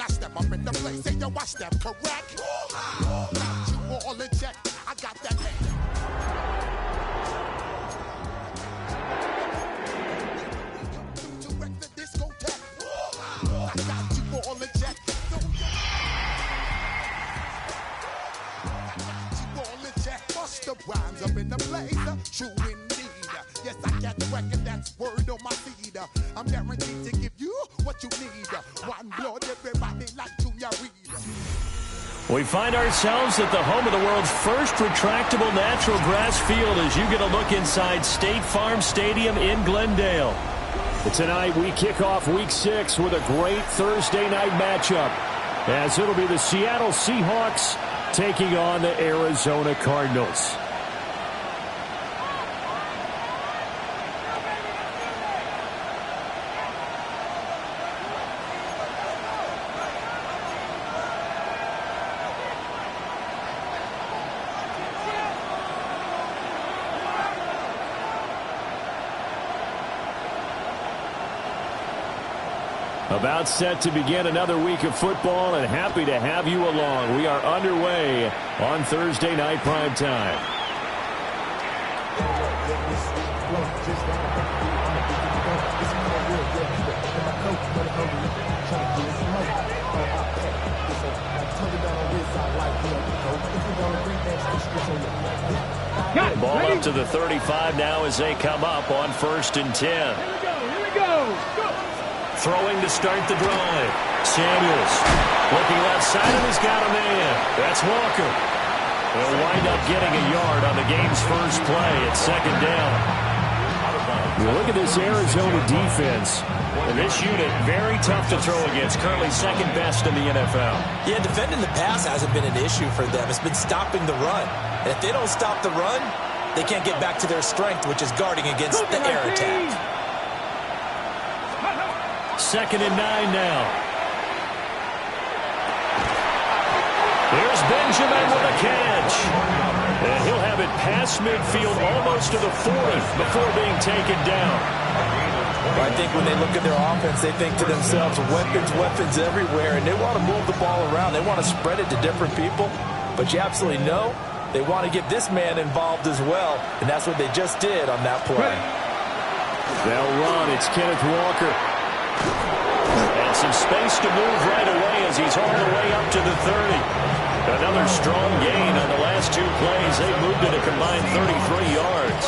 I step up in the place, say yo, I step correct. Got you all in check. I got that. To wreck the discotheque. I got you all in check. Busta Rhymes up in the blazer, true indeed. Yes, I got the record, that's word on my feed. I'm guaranteed to give you what you need. One blood, everybody like Junior Reed. We find ourselves at the home of the world's first retractable natural grass field as you get a look inside State Farm Stadium in Glendale. Tonight we kick off Week 6 with a great Thursday night matchup, as it'll be the Seattle Seahawks taking on the Arizona Cardinals. About set to begin another week of football, and happy to have you along. We are underway on Thursday night primetime. Ball up to the 35 now as they come up on 1st and 10. Here we go. Throwing to start the drive. Samuels looking left side, and he's got a man. That's Walker. They'll wind up getting a yard on the game's first play at 2nd down. You look at this Arizona defense. And this unit, very tough to throw against. Currently 2nd best in the NFL. Yeah, defending the pass hasn't been an issue for them. It's been stopping the run. And if they don't stop the run, they can't get back to their strength, which is guarding against the air attack. 2nd and 9 now. Here's Benjamin with a catch. And he'll have it past midfield almost to the 40 before being taken down. I think when they look at their offense, they think to themselves, weapons everywhere, and they want to move the ball around. They want to spread it to different people. But you absolutely know they want to get this man involved as well, and that's what they just did on that play. They'll run. It's Kenneth Walker. And some space to move right away as he's all the way up to the 30. Another strong gain on the last 2 plays. They've moved it a combined 33 yards.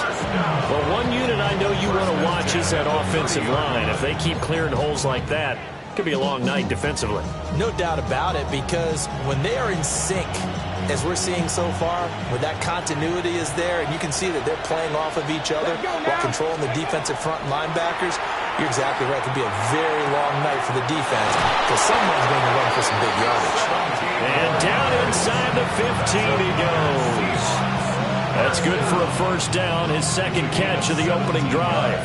Well, one unit I know you want to watch is that offensive line. If they keep clearing holes like that, it could be a long night defensively. No doubt about it, because when they are in sync, as we're seeing so far, where that continuity is there, and you can see that they're playing off of each other while controlling the defensive front linebackers, you're exactly right. It could be a very long night for the defense, because someone's going to run for some big yardage. And down inside the 15 he goes. That's good for a 1st down, his 2nd catch of the opening drive.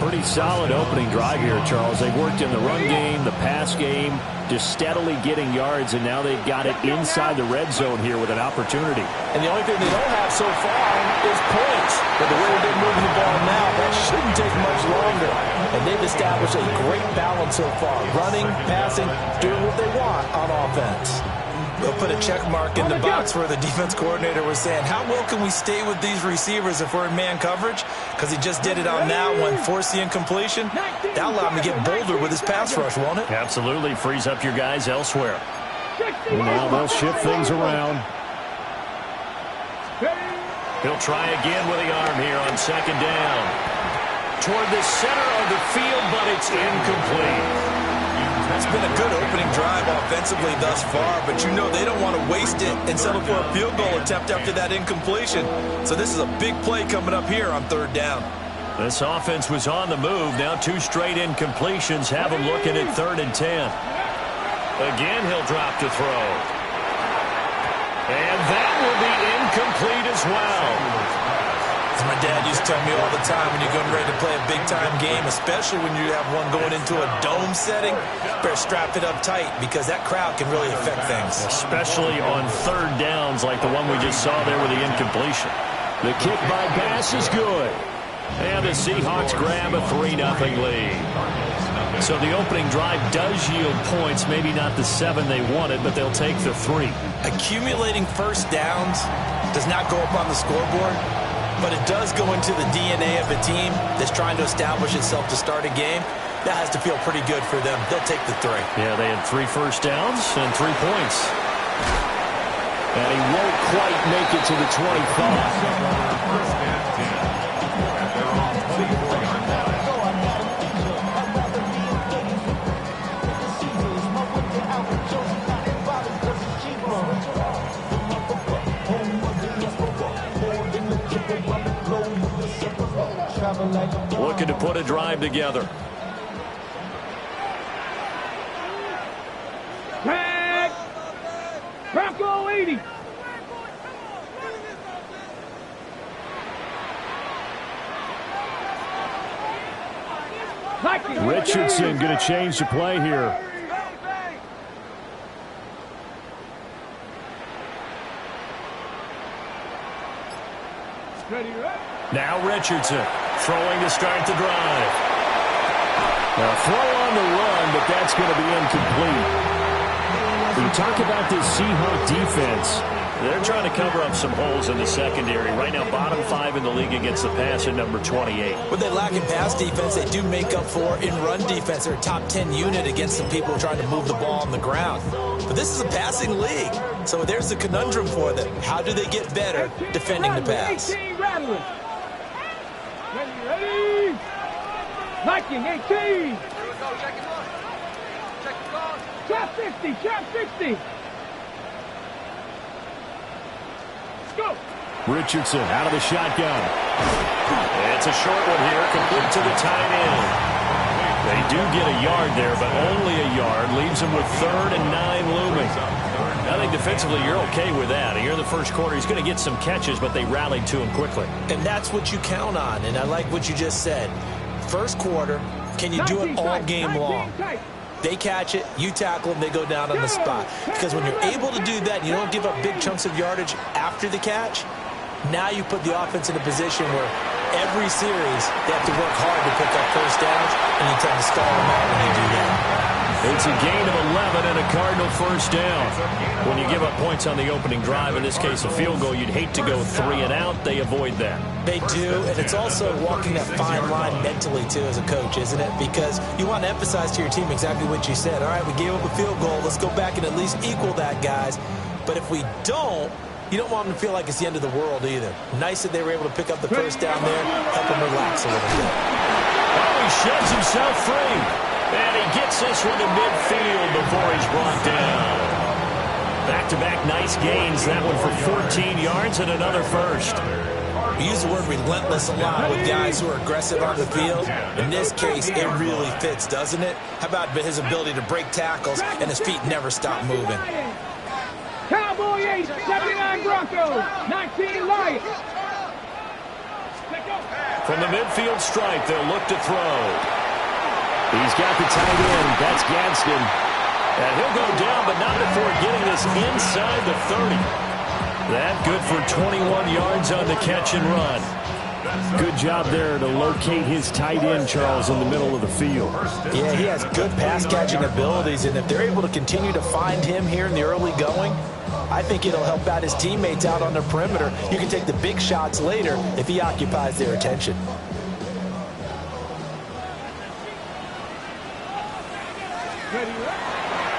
Pretty solid opening drive here, Charles. They've worked in the run game, the pass game, just steadily getting yards, and now they've got it inside the red zone here with an opportunity. And the only thing they don't have so far is points. But the way they're moving the ball now, that shouldn't take much longer. And they've established a great balance so far. Running, passing, doing what they want on offense. They'll put a check mark in the box where the defense coordinator was saying, how well can we stay with these receivers if we're in man coverage? Because he just did it on that one, forced the incompletion. That'll allow him to get bolder with his pass rush, won't it? Absolutely. Frees up your guys elsewhere. And now they'll shift things around. He'll try again with the arm here on 2nd down. Toward the center of the field, but it's incomplete. It's been a good opening drive offensively thus far, but you know they don't want to waste it and settle for a field goal attempt after that incompletion. So this is a big play coming up here on 3rd down. This offense was on the move. Now 2 straight incompletions have them looking at 3rd and 10. Again, he'll drop to throw. And that will be incomplete as well. As my dad used to tell me all the time, when you're getting ready to play a big-time game, especially when you have one going into a dome setting, you better strap it up tight because that crowd can really affect things. Especially on 3rd downs like the one we just saw there with the incompletion. The kick by Bass is good. And the Seahawks grab a 3-0 lead. So the opening drive does yield points, maybe not the 7 they wanted, but they'll take the 3. Accumulating first downs does not go up on the scoreboard, but it does go into the DNA of a team that's trying to establish itself to start a game. That has to feel pretty good for them. They'll take the 3. Yeah, they had 3 first downs and 3 points. And he won't quite make it to the 25. Looking to put a drive together. Tag! Bronco 80! Richardson going to change the play here. Now Richardson throwing to start the drive. Now throw on the run, but that's going to be incomplete. When you talk about this Seahawk defense, they're trying to cover up some holes in the secondary. Right now, bottom 5 in the league against the pass at number 28. What they lack in pass defense, they do make up for in run defense. They're a top 10 unit against some people trying to move the ball on the ground. But this is a passing league, so there's the conundrum for them. How do they get better defending the pass? 18 rattling. Ready? Viking 18. Here we go. Check it out. Check it out. Trap 50. Trap 50. Go. Richardson out of the shotgun. It's a short one here, complete to the tight end. They do get a yard there, but only a yard. Leaves them with 3rd and 9 looming. I think defensively you're okay with that. Here in the first quarter, he's going to get some catches, but they rallied to him quickly. And that's what you count on, and I like what you just said. First quarter, can you do it all game long? They catch it, you tackle them, they go down on the spot. Because when you're able to do that, you don't give up big chunks of yardage after the catch, now you put the offense in a position where every series they have to work hard to pick up first downs, and you tend to stall them out when you do that. It's a gain of 11 and a Cardinal first down. When you give up points on the opening drive, in this case a field goal, you'd hate to go 3 and out. They avoid that. They do, and it's also walking that fine line mentally, too, as a coach, isn't it? Because you want to emphasize to your team exactly what you said. All right, we gave up a field goal. Let's go back and at least equal that, guys. But if we don't, you don't want them to feel like it's the end of the world either. Nice that they were able to pick up the first down there, help them relax a little bit. Oh, he shoves himself free. And he gets this one to midfield before he's brought down. Back-to-back nice gains. That one for 14 yards and another first. We use the word relentless a lot with guys who are aggressive on the field. In this case, it really fits, doesn't it? How about his ability to break tackles and his feet never stop moving? Cowboy 8, 79 Broncos, 19 Lions. From the midfield stripe, they'll look to throw. He's got the tight end. That's Gadsden. And he'll go down, but not before getting this inside the 30. That good for 21 yards on the catch and run. Good job there to locate his tight end, Charles, in the middle of the field. Yeah, he has good pass-catching abilities, and if they're able to continue to find him here in the early going, I think it'll help out his teammates out on the perimeter. You can take the big shots later if he occupies their attention.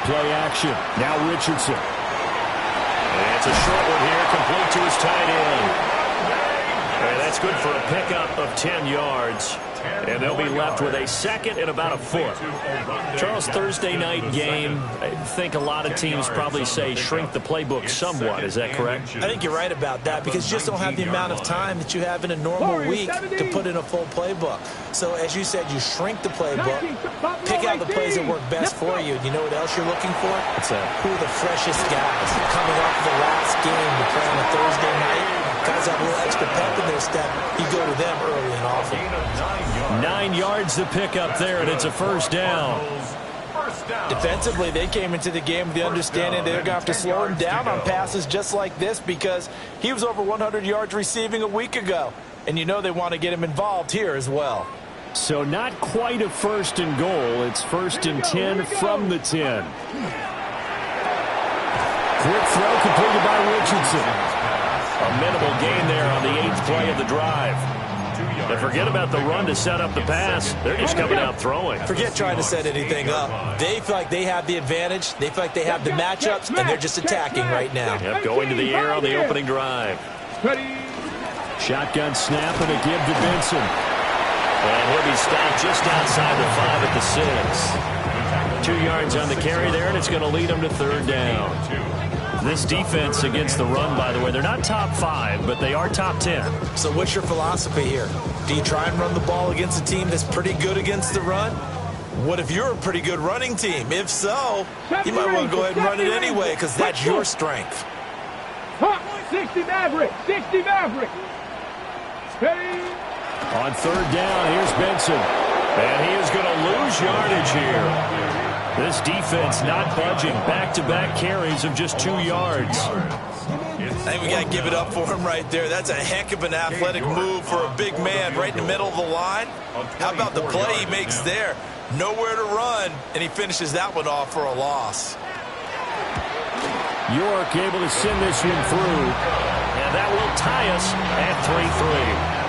Play action. Now Richardson. And it's a short one here, complete to his tight end. And that's good for a pickup of 10 yards. And they'll be left with a second and about a foot. Charles, Thursday night game, I think a lot of teams probably say shrink the playbook somewhat. Is that correct? I think you're right about that because you just don't have the amount of time that you have in a normal week to put in a full playbook. So as you said, you shrink the playbook, pick out the plays that work best for you. You know what else you're looking for? What's that? Who are the freshest guys coming off the last game to play on a Thursday night? Guys have a little extra pep in their step. You go to them early and often. 9 yards to pick up there, and it's a first down. Defensively, they came into the game with the understanding they're going to have to slow him down on passes just like this because he was over 100 yards receiving a week ago. And you know they want to get him involved here as well. So not quite a 1st and goal. It's 1st and 10 from the 10. Quick throw completed by Richardson. A minimal gain there on the 8th play of the drive. And forget about the run to set up the pass. They're just coming out throwing. Forget trying to set anything up. They feel like they have the advantage. They feel like they have the matchups, and they're just attacking right now. Yep, going to the air on the opening drive. Shotgun snap and a give to Benson. And he'll be stopped just outside the 5 at the 6. 2 yards on the carry there, and it's going to lead them to 3rd down. This defense against the run, by the way, they're not top 5, but they are top 10. So what's your philosophy here? Do you try and run the ball against a team that's pretty good against the run? What if you're a pretty good running team? If so, you might want to go ahead and run it anyway because that's your strength. 60 Maverick, 60 Maverick. Steady. On 3rd down, here's Benson. And he is going to lose yardage here. This defense not budging. Back-to-back carries of just 2 yards. I think we got to give it up for him right there. That's a heck of an athletic move for a big man right in the middle of the line. How about the play he makes there? Nowhere to run, and he finishes that one off for a loss. York able to send this one through. And that will tie us at 3-3.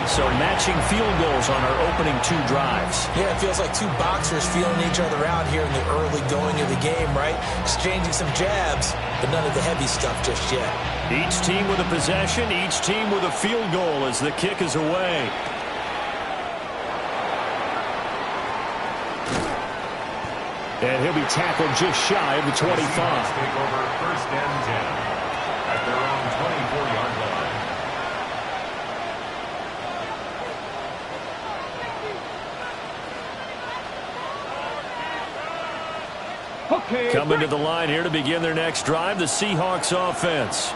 So matching field goals on our opening 2 drives. Yeah, it feels like 2 boxers feeling each other out here in the early going of the game, right? Exchanging some jabs, but none of the heavy stuff just yet. Each team with a possession, each team with a field goal as the kick is away. And he'll be tackled just shy of the 25. Take over 1st and 10 at their own 24-yard line. Coming to the line here to begin their next drive, the Seahawks offense.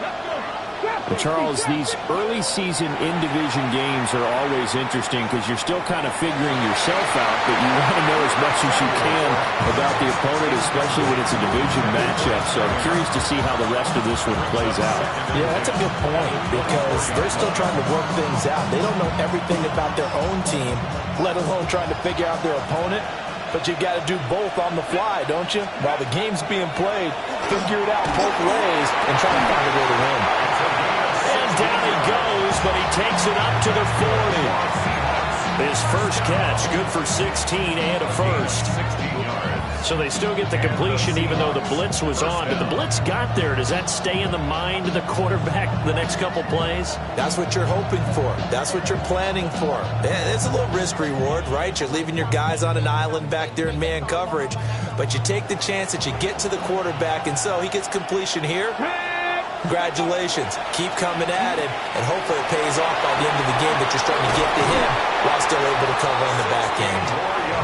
But Charles, these early season in-division games are always interesting because you're still kind of figuring yourself out, but you want to know as much as you can about the opponent, especially when it's a division matchup. So I'm curious to see how the rest of this one plays out. Yeah, that's a good point because they're still trying to work things out. They don't know everything about their own team, let alone trying to figure out their opponent. But you've got to do both on the fly, don't you? While the game's being played, figure it out both ways and try to find a way to win. And down he goes, but he takes it up to the 40. His first catch, good for 16 and a first. So they still get the completion even though the blitz was on. But the blitz got there. Does that stay in the mind of the quarterback the next couple plays? That's what you're hoping for. That's what you're planning for. It's a little risk reward, right? You're leaving your guys on an island back there in man coverage. But you take the chance that you get to the quarterback, and so he gets completion here. Congratulations. Keep coming at him, and hopefully it pays off by the end of the game that you're starting to get to him while still able to cover on the back end.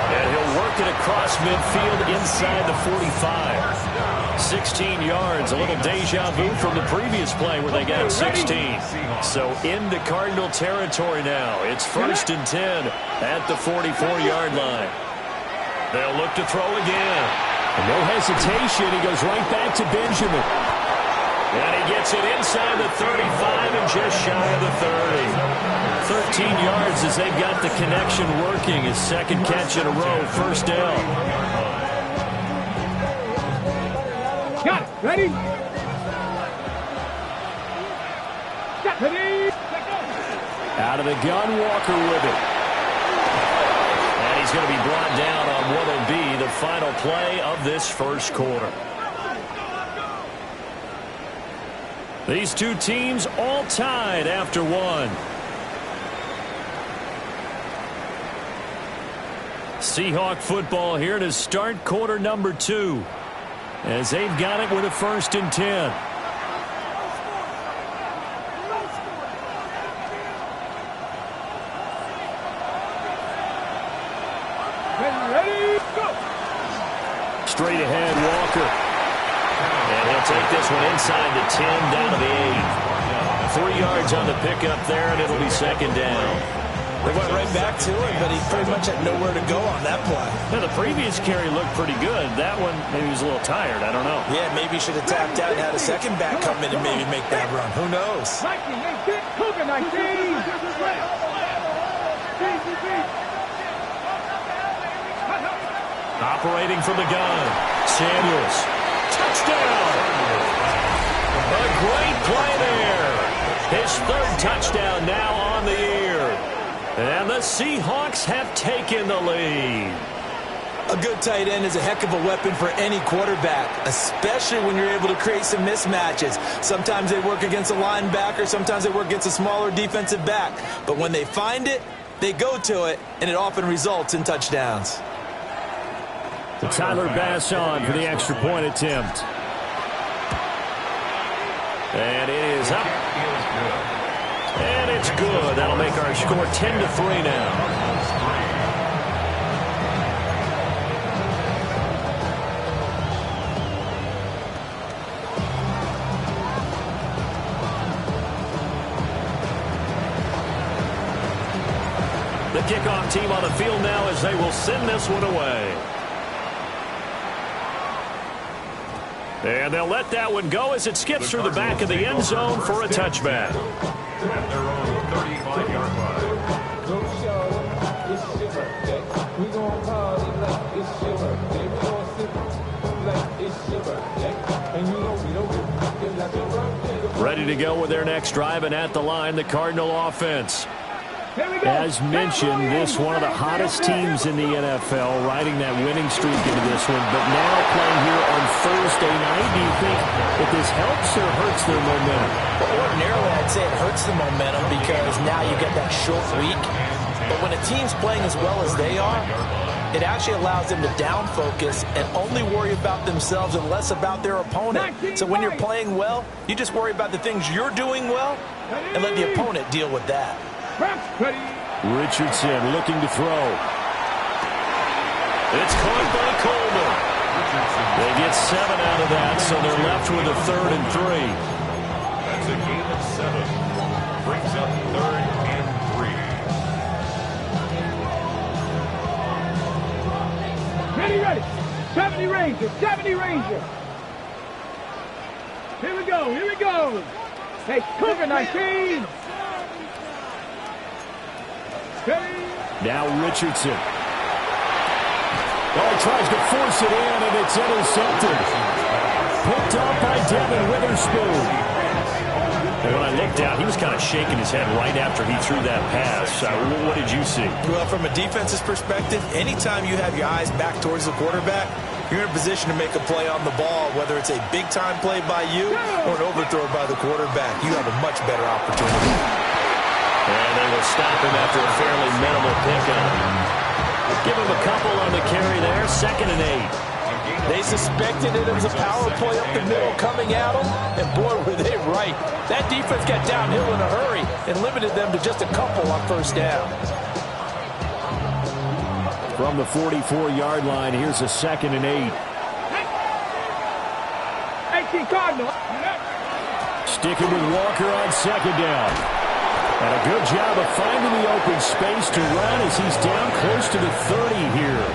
And he'll work it across midfield inside the 45. 16 yards, a little deja vu from the previous play where they got 16. So into Cardinal territory now. It's 1st and 10 at the 44-yard line. They'll look to throw again. And no hesitation. He goes right back to Benjamin. And he gets it inside the 35 and just shy of the 30. 13 yards as they've got the connection working. His second catch in a row, 1st down. Got it. Ready? Ready? Out of the gun, Walker with it. And he's going to be brought down on what will be the final play of this first quarter. These two teams all tied after one. Seahawk football here to start quarter number 2 as they've got it with a 1st and 10. Ready? Go! Straight ahead, Walker. And he'll take this one inside the 10 down to the 8. 3 yards on the pickup there, and it'll be 2nd down. They went right back to it, but he pretty much had nowhere to go on that play. Now, the previous carry looked pretty good. That one, maybe he was a little tired. I don't know. Yeah, maybe he should have tapped out and had a second back come in and maybe make that run. Who knows? 19, 19, Cougar 19. Operating from the gun. Samuels. Touchdown. A great play there. His third touchdown now on the year. And the Seahawks have taken the lead. A good tight end is a heck of a weapon for any quarterback, especially when you're able to create some mismatches. Sometimes they work against a linebacker, sometimes they work against a smaller defensive back. But when they find it, they go to it, and it often results in touchdowns. Tyler Bass on for the extra point attempt. And it is up. And it's good. That'll make our score 10-3 now. The kickoff team on the field now as they will send this one away. And they'll let that one go as it skips through the back of the end zone for a touchback. At their own 35-yard line. Ready to go with their next drive, and at the line, the Cardinal offense. As mentioned, this one of the hottest teams in the NFL, riding that winning streak into this one, but now playing here on Thursday night. Do you think that this helps or hurts their momentum? Well, ordinarily, I'd say it hurts the momentum because now you get that short week. But when a team's playing as well as they are, it actually allows them to down focus and only worry about themselves and less about their opponent. So when you're playing well, you just worry about the things you're doing well and let the opponent deal with that. Richardson looking to throw. It's caught by Coleman. They get 7 out of that, so they're left with a 3rd and 3. That's a gain of 7. Brings up 3rd and 3. Ready. 70 Ranger, 70 Ranger. Here we go. Hey, Cougar 19. Now Richardson. Oh, he tries to force it in, and it's intercepted. Picked up by Devin Witherspoon. And when I looked down, he was kind of shaking his head right after he threw that pass. What did you see? Well, from a defense's perspective, anytime you have your eyes back towards the quarterback, you're in a position to make a play on the ball, whether it's a big-time play by you or an overthrow by the quarterback. You have a much better opportunity. And they will stop him after a fairly minimal pickup. Give him a couple on the carry there, 2nd and 8. They suspected it was a power play up the middle coming at them, and boy, were they right. That defense got downhill in a hurry and limited them to just a couple on 1st down. From the 44-yard line, here's a 2nd and 8. 18 Cardinals. Sticking with Walker on 2nd down. And a good job of finding the open space to run as he's down close to the 30 here.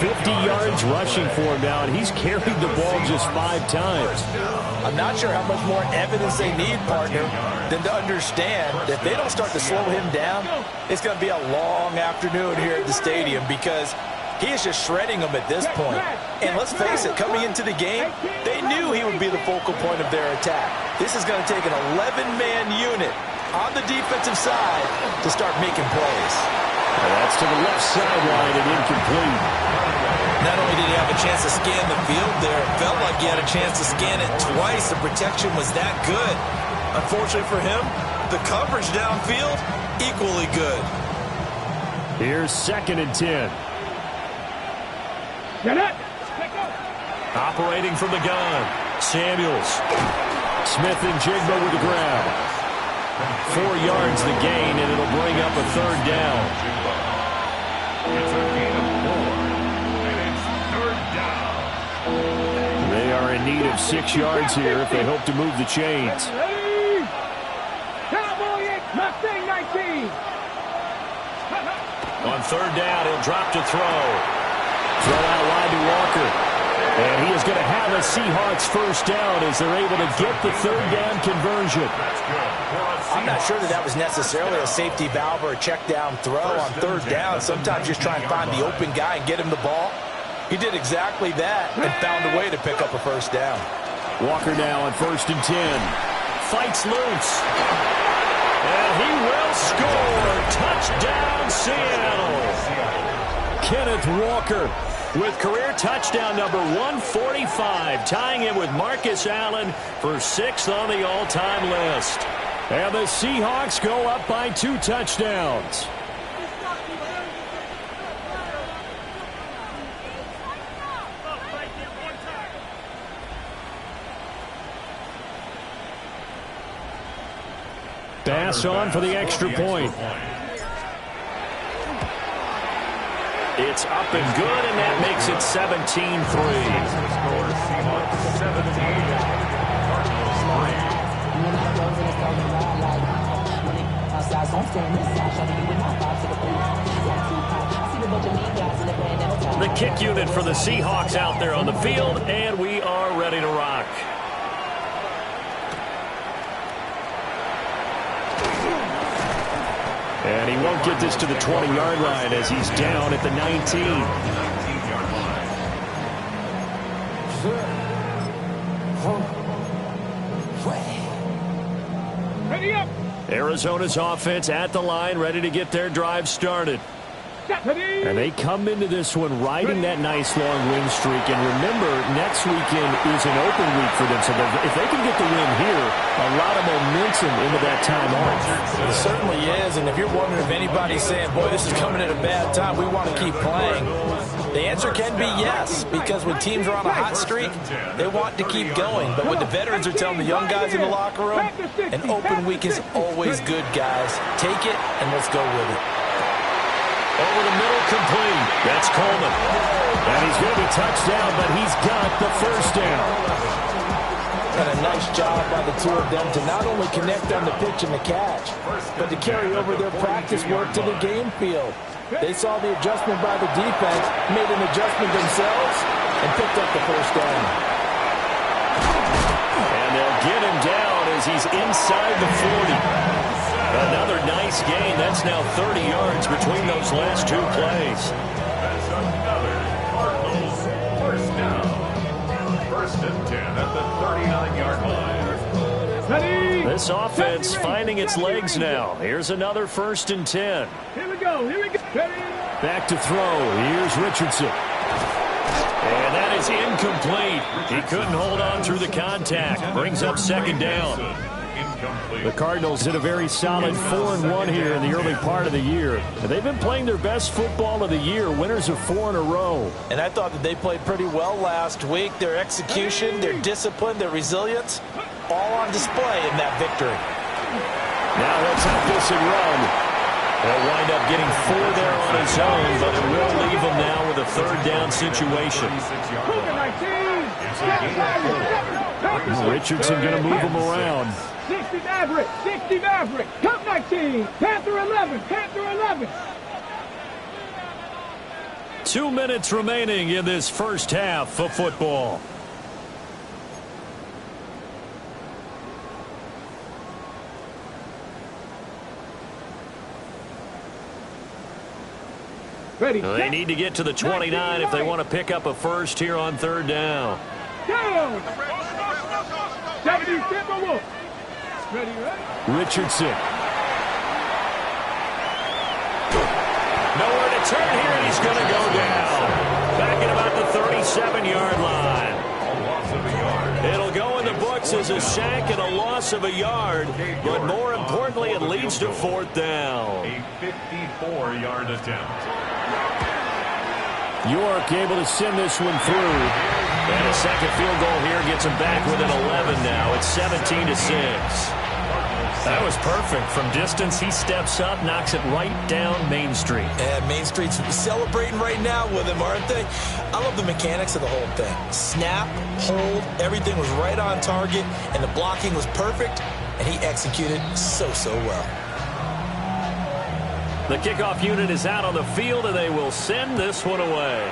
50 yards rushing for him now, and he's carried the ball just 5 times. I'm not sure how much more evidence they need, partner, than to understand that if they don't start to slow him down, it's going to be a long afternoon here at the stadium because he is just shredding them at this point. And let's face it, coming into the game, they knew he would be the focal point of their attack. This is going to take an 11-man unit on the defensive side to start making plays. Well, that's to the left sideline and incomplete. Not only did he have a chance to scan the field there, it felt like he had a chance to scan it twice. The protection was that good. Unfortunately for him, the coverage downfield, equally good. Here's 2nd and 10. Operating from the gun, Samuels. Smith and Jigba with the grab. 4 yards the gain, and it'll bring up a 3rd down. It's a gain of 4, and it's 3rd down. They are in need of 6 yards here if they hope to move the chains. Cowboy 8, Mustang 19. On 3rd down, he'll drop to throw. Throw out wide to Walker. And he is going to have a Seahawks 1st down as they're able to get the 3rd down conversion. That's good. I'm not sure that was necessarily a safety valve or a check down throw on 3rd down. Sometimes just try and find the open guy and get him the ball. He did exactly that and found a way to pick up a first down. Walker now on 1st and 10. Fights loose. And he will score. Touchdown, Seattle. Kenneth Walker with career touchdown number 145, tying him with Marcus Allen for 6th on the all-time list. And the Seahawks go up by 2 touchdowns. Pass on for the extra point. It's up and good, and that makes it 17-3. The kick unit for the Seahawks out there on the field, and we are ready to rock. And he won't get this to the 20-yard line as he's down at the 19. Ready up. Arizona's offense at the line, ready to get their drive started. And they come into this one riding that nice long win streak. And remember, next weekend is an open week for them. So if they can get the win here, a lot of momentum into that time off. It certainly is. And if you're wondering if anybody's saying, boy, this is coming at a bad time, we want to keep playing, the answer can be yes. Because when teams are on a hot streak, they want to keep going. But when the veterans are telling the young guys in the locker room, an open week is always good, guys. Take it and let's go with it. Over the middle, complete. That's Coleman. And he's going to be touchdown, but he's got the first down. And a nice job by the two of them to not only connect on the pitch and the catch, but to carry over their practice work to the game field. They saw the adjustment by the defense, made an adjustment themselves, and picked up the first down. And they'll get him down as he's inside the 40. Another nice gain. That's now 30 yards between those last 2 plays. That's another Cardinals first down. 1st and 10 at the 39-yard line. Ready. This offense finding its legs now. Here's another 1st and 10. Here we go. Here we go. Ready. Back to throw. Here's Richardson. And that is incomplete. He couldn't hold on through the contact. Brings up 2nd down. The Cardinals did a very solid 4-1 here in the early part of the year. They've been playing their best football of the year, winners of 4 in a row. And I thought that they played pretty well last week. Their execution, their discipline, their resilience, all on display in that victory. Now let's have this and run. They'll wind up getting 4 there on his own, but it will leave him now with a 3rd down situation. Richardson going to move him around. 60 Maverick, 60 Maverick, Cup 19, Panther 11, Panther 11. 2 minutes remaining in this first half of football. Ready. They need to get to the 29 if they want to pick up a first here on 3rd down. Down. 70 Timberwolves. Ready, ready. Richardson. Nowhere to turn here, and he's going to go down. Back at about the 37-yard line. It'll go in the books as a sack and a loss of a yard, but more importantly, it leads to 4th down. A 54-yard attempt. York able to send this one through. And a second field goal here gets him back within 11 now. It's 17-6. That was perfect. From distance, he steps up, knocks it right down Main Street. And Main Street's celebrating right now with him, aren't they? I love the mechanics of the whole thing. Snap, hold, everything was right on target, and the blocking was perfect, and he executed so well. The kickoff unit is out on the field, and they will send this one away.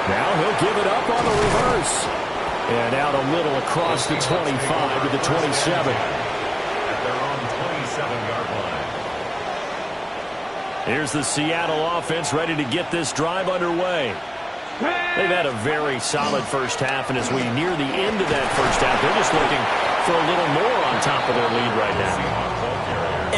Now he'll give it up on the reverse. And out a little across the 25 to the 27. At their own 27-yard line. Here's the Seattle offense ready to get this drive underway. They've had a very solid first half, and as we near the end of that first half, they're just looking for a little more on top of their lead right now.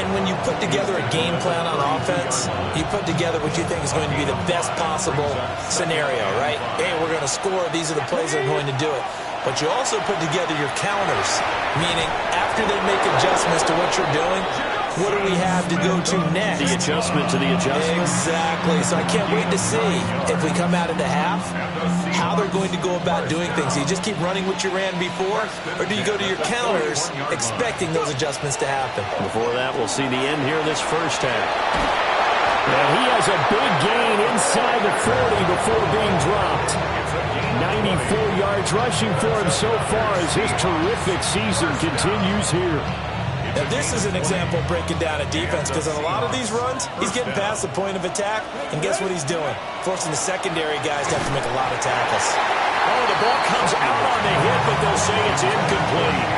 And when you put together a game plan on offense, you put together what you think is going to be the best possible scenario, right? Hey, we're going to score. These are the plays that are going to do it. But you also put together your counters, meaning after they make adjustments to what you're doing, what do we have to go to next? The adjustment to the adjustment. Exactly. So I can't wait to see if we come out of the half, how they're going to go about doing things. Do you just keep running what you ran before, or do you go to your counters expecting those adjustments to happen? Before that, we'll see the end here of this first half. And he has a big gain inside the 40 before being dropped. 94 yards rushing for him so far as his terrific season continues here. Now, this is an example of breaking down a defense, because on a lot of these runs, he's getting past the point of attack, and guess what he's doing? Forcing the secondary guys to have to make a lot of tackles. Oh, the ball comes out on the hit, but they'll say it's incomplete.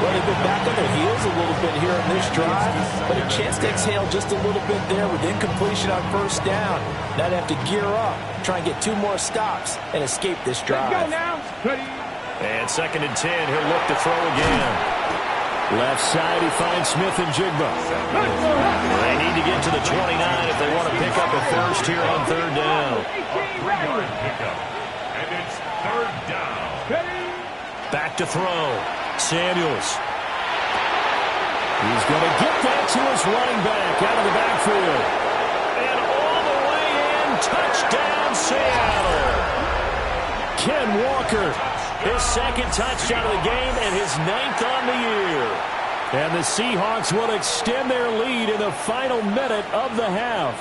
Well, they've been back on their heels a little bit here on this drive, but a chance to exhale just a little bit there with incompletion on first down. Now they have to gear up, try and get 2 more stops, and escape this drive. Let's go now. Ready. And 2nd and 10, he'll look to throw again. Left side, he finds Smith and Jigba. They need to get to the 29 if they want to pick up a first here on 3rd down. And it's 3rd down. Back to throw. Samuels. He's going to get that to his running back out of the backfield. And all the way in, touchdown Seattle. Ken Walker, his 2nd touchdown of the game and his 9th on the year. And the Seahawks will extend their lead in the final minute of the half.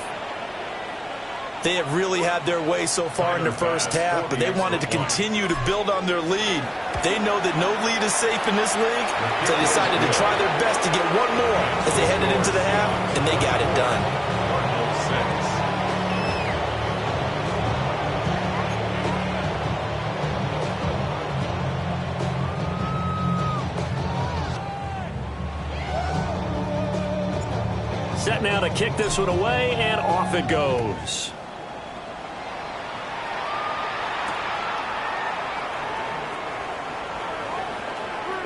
They have really had their way so far in the first half, but they wanted to continue to build on their lead. They know that no lead is safe in this league, so they decided to try their best to get one more as they headed into the half, and they got it done. Set now to kick this one away, and off it goes.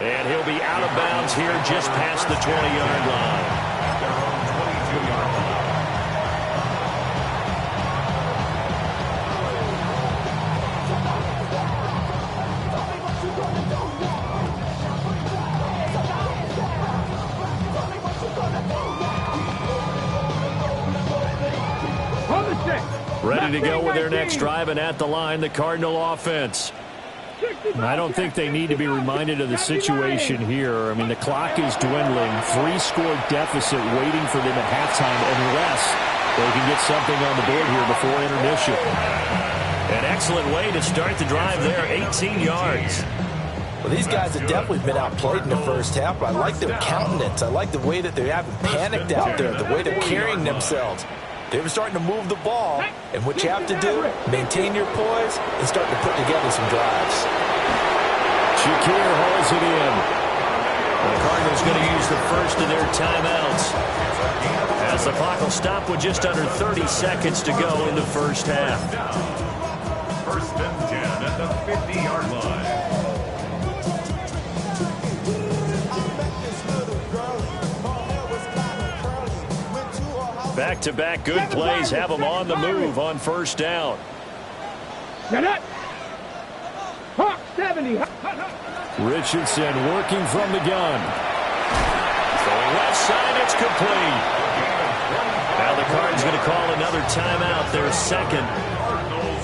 And he'll be out of bounds here just past the 20-yard line. Ready to go with their next drive, and at the line, the Cardinal offense. I don't think they need to be reminded of the situation here. I mean, the clock is dwindling. 3-score deficit waiting for them at halftime unless they can get something on the board here before intermission. An excellent way to start the drive there, 18 yards. Well, these guys have definitely been outplayed in the first half, but I like their countenance. I like the way that they haven't panicked out there, the way they're carrying themselves. They were starting to move the ball, and what you have to do, maintain your poise and start to put together some drives. Shakir holds it in. The Cardinals going to use the first of their timeouts, as the clock will stop with just under 30 seconds to go in the first half. 1st and 10 at the 50-yard line. Back-to-back good plays have them on the move on 1st down. Get it. Hawk 70. Richardson working from the gun. Throwing left side, it's complete. Now the Cardinals going to call another timeout, their 2nd.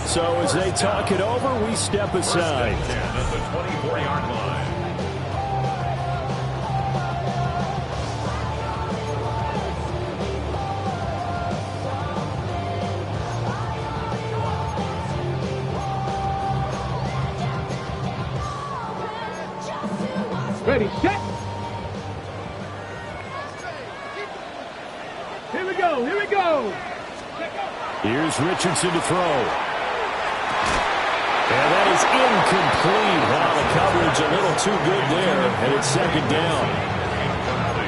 So as they talk it over, we step aside. At the 24-yard line. Ready, set. Here we go, here we go. Here's Richardson to throw. And that is incomplete. Wow, the coverage a little too good there, and it's 2nd down.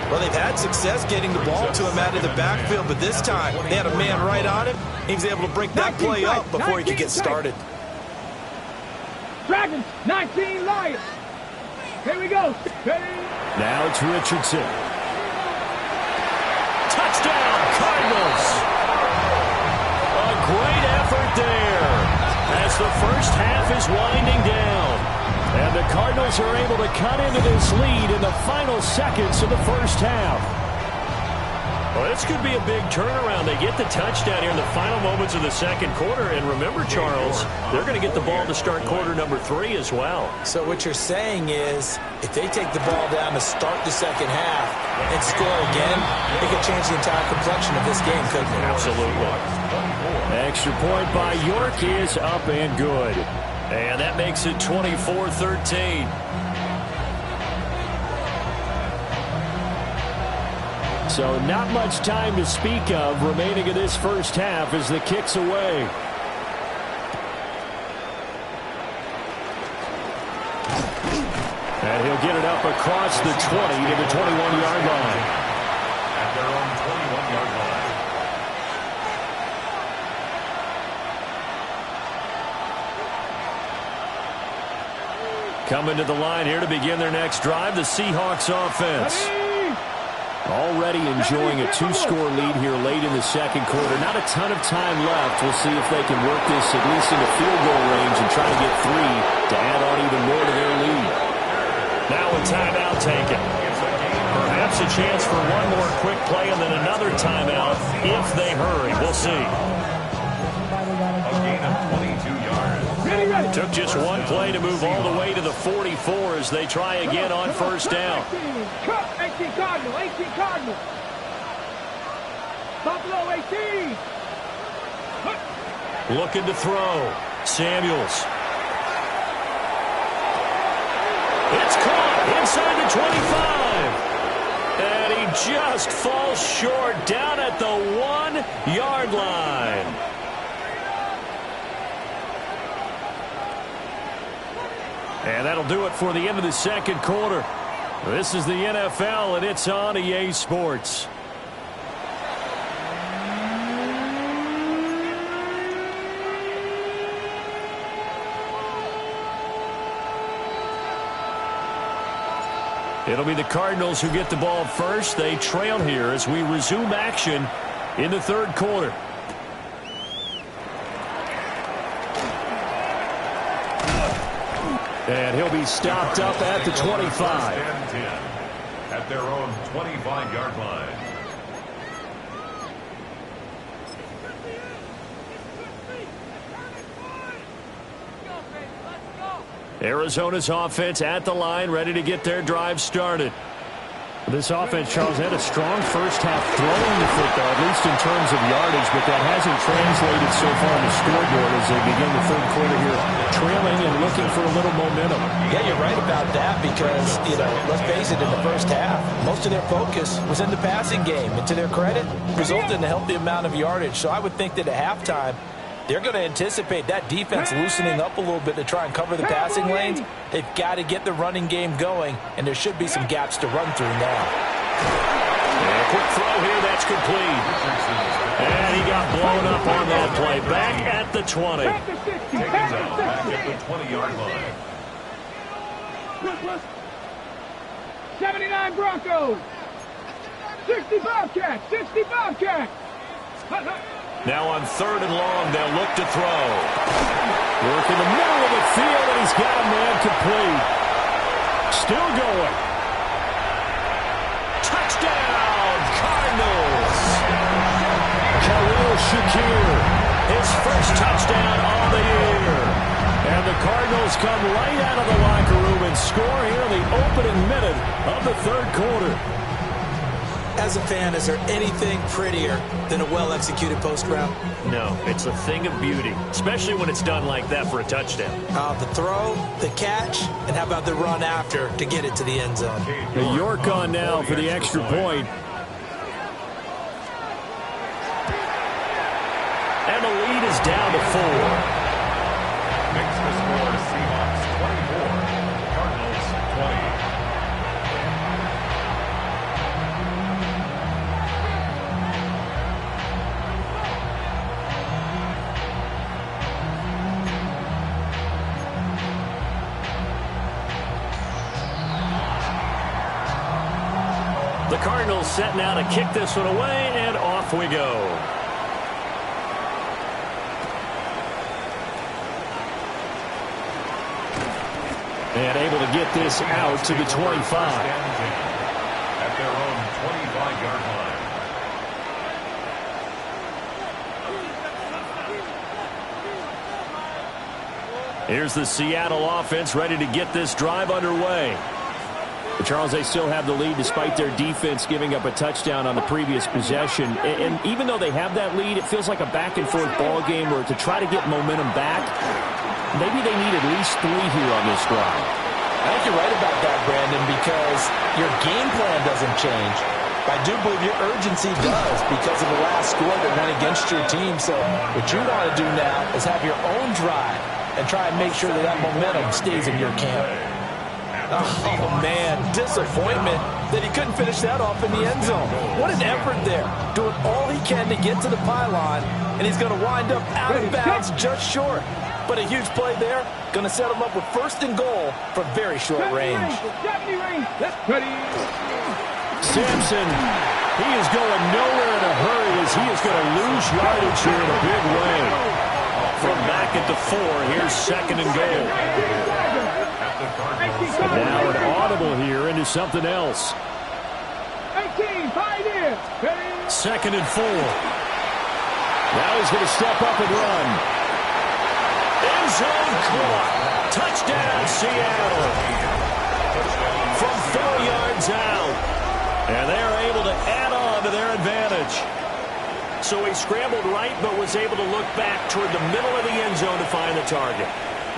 Well, they've had success getting the ball to him out of the backfield, but this time they had a man right on him. He was able to break that play up before he could get started. Dragons, 19 Lions. Here we go. Now it's Richardson. Touchdown, Cardinals. A great effort there as the first half is winding down. And the Cardinals are able to cut into this lead in the final seconds of the first half. Well, this could be a big turnaround. They get the touchdown here in the final moments of the second quarter. And remember, Charles, they're going to get the ball to start quarter number 3 as well. So what you're saying is if they take the ball down to start the second half and score again, it could change the entire complexion of this game, couldn't it? Absolutely. Extra point by York is up and good. And that makes it 24-13. So not much time to speak of remaining in this first half as the kick's away. And he'll get it up across the 20 to the 21-yard line. At their own 21-yard line. Coming to the line here to begin their next drive, the Seahawks offense. Already enjoying a 2-score lead here late in the second quarter. Not a ton of time left. We'll see if they can work this at least into field goal range and try to get 3 to add on even more to their lead. Now a timeout taken. Perhaps a chance for one more quick play and then another timeout if they hurry. We'll see. A gain of 22 yards. It took just one play to move all the way to the 44 as they try again on first down. 18 Cardinals, 18 Cardinals. Buffalo 18. Looking to throw. Samuels. It's caught inside the 25. And he just falls short down at the 1-yard line. And that'll do it for the end of the second quarter. This is the NFL, and it's on EA Sports. It'll be the Cardinals who get the ball first. They trail here as we resume action in the third quarter. And he'll be stopped up at the 25. At their own 25-yard line. Arizona's offense at the line, ready to get their drive started. This offense, Charles, had a strong first half throwing the football, at least in terms of yardage, but that hasn't translated so far on the scoreboard as they begin the third quarter here, trailing and looking for a little momentum. Yeah, you're right about that because, let's face it, in the first half, most of their focus was in the passing game. And to their credit, resulted in a healthy amount of yardage. So I would think that at halftime, they're going to anticipate that defense loosening up a little bit to try and cover the passing lanes. They've got to get the running game going, and there should be some gaps to run through now. And a quick throw here, that's complete. And he got blown up on that play. Back at the 20. Taken down back at the 20-yard line. 79 Broncos. 60 Bobcats. 60 Bobcats. Now on third and long, they'll look to throw. Work in the middle of the field, and he's got a man complete. Still going. Touchdown, Cardinals. Khalil Shakir, his first touchdown on the year. And the Cardinals come right out of the locker room and score here in the opening minute of the third quarter. As a fan, is there anything prettier than a well-executed post route? No, it's a thing of beauty, especially when it's done like that for a touchdown. The throw, the catch, and how about the run after to get it to the end zone? The York on now for the extra point. And the lead is down to 4. Makes the score Seahawks 24, Cardinals 20. The Cardinals set now to kick this one away, and off we go. And able to get this out to the 25. At their own 25-yard line. Here's the Seattle offense ready to get this drive underway. But Charles, they still have the lead despite their defense giving up a touchdown on the previous possession. And even though they have that lead, it feels like a back-and-forth ball game where to try to get momentum back, maybe they need at least 3 here on this drive. I think you're right about that, Brandon, because your game plan doesn't change. I do believe your urgency does because of the last score that went against your team. So what you want to do now is have your own drive and try and make sure that that momentum stays in your camp. Oh, man, disappointment that he couldn't finish that off in the end zone. What an effort there, doing all he can to get to the pylon, and he's going to wind up out of bounds just short. But a huge play there, going to set him up with 1st and goal from very short range. Sampson, he is going nowhere in a hurry as he is going to lose yardage here in a big way. From back at the 4, here's 2nd and goal. Now an audible here into something else. 18, 5 in. 2nd and 4. Now he's going to step up and run. End zone caught. Touchdown, Seattle. From 4 yards out. And they're able to add on to their advantage. So he scrambled right, but was able to look back toward the middle of the end zone to find the target.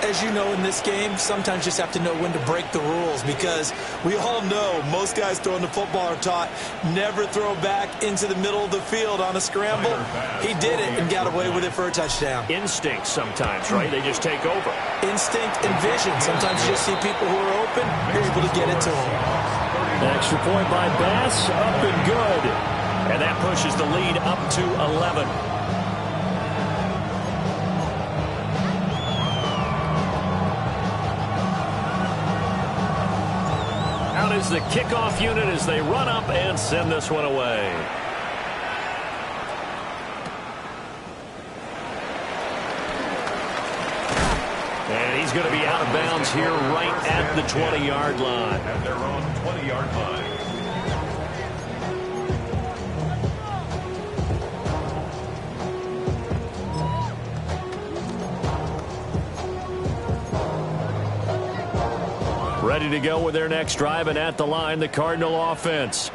As you know, in this game, sometimes you just have to know when to break the rules because we all know most guys throwing the football are taught never throw back into the middle of the field on a scramble. He did it and got away with it for a touchdown. Instinct sometimes, right? They just take over. Instinct and vision. Sometimes you just see people who are open, you're able to get it to them. An extra point by Bass, up and good. And that pushes the lead up to 11. Out is the kickoff unit as they run up and send this one away. And he's going to be out of bounds here right at the 20-yard line. At their own 20-yard line. Ready to go with their next drive, and at the line, the Cardinal offense.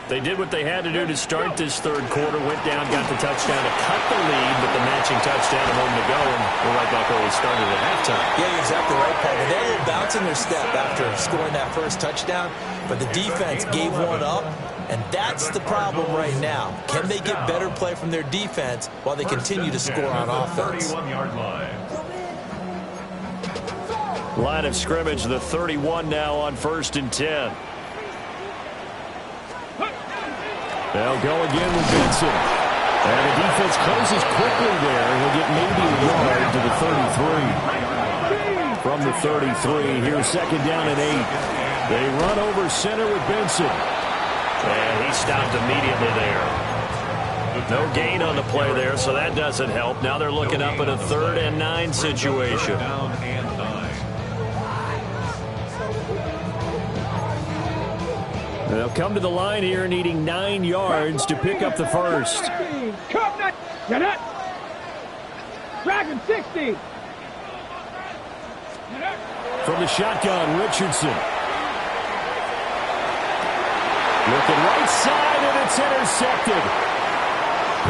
They did what they had to do to start this 3rd quarter, went down, got the touchdown to cut the lead, but the matching touchdown a moment to go, and we're right back where we started at halftime. Yeah, you're exactly right, Paul. They had a little bounce in their step after scoring that first touchdown, but the defense gave one up, and that's the problem right now. Can they get better play from their defense while they continue to score on offense? 31-yard line. Line of scrimmage, the 31 now on 1st and 10. They'll go again with Benson. And the defense closes quickly there. He'll get maybe a yard to the 33. From the 33, here's 2nd down and 8. They run over center with Benson. And he stopped immediately there. No gain on the play there, so that doesn't help. Now they're looking up at a 3rd and 9 situation. They'll come to the line here needing 9 yards to pick up the first. Dragon 60. From the shotgun, Richardson. Looking right side, and it's intercepted.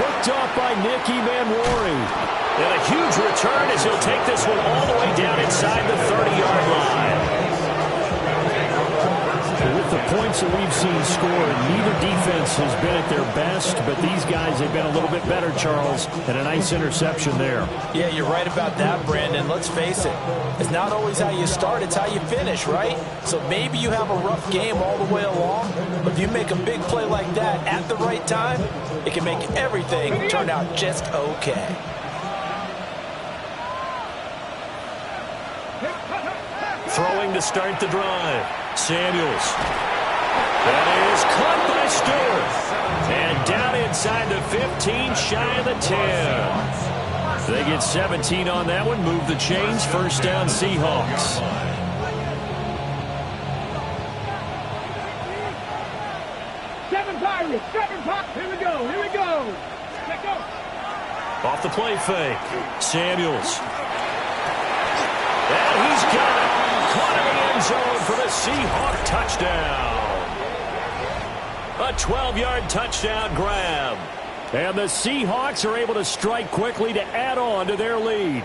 Picked off by Nicky Manwari. And a huge return as he'll take this one all the way down inside the 30-yard line. With the points that we've seen scored, neither defense has been at their best, but these guys have been a little bit better, Charles, and a nice interception there. Yeah, you're right about that, Brandon. Let's face it. It's not always how you start, it's how you finish, right? So maybe you have a rough game all the way along, but if you make a big play like that at the right time, it can make everything turn out just okay. Throwing to start the drive. Samuels. That is caught by Stewart. And down inside the 15, shy of the 10. They get 17 on that one. Move the chains. First down, Seahawks. Seven Pirates. Here we go. Let go. Off the play fake. Samuels. And he's got it. Caught in the end zone for the Seahawk touchdown. A 12-yard touchdown grab. And the Seahawks are able to strike quickly to add on to their lead.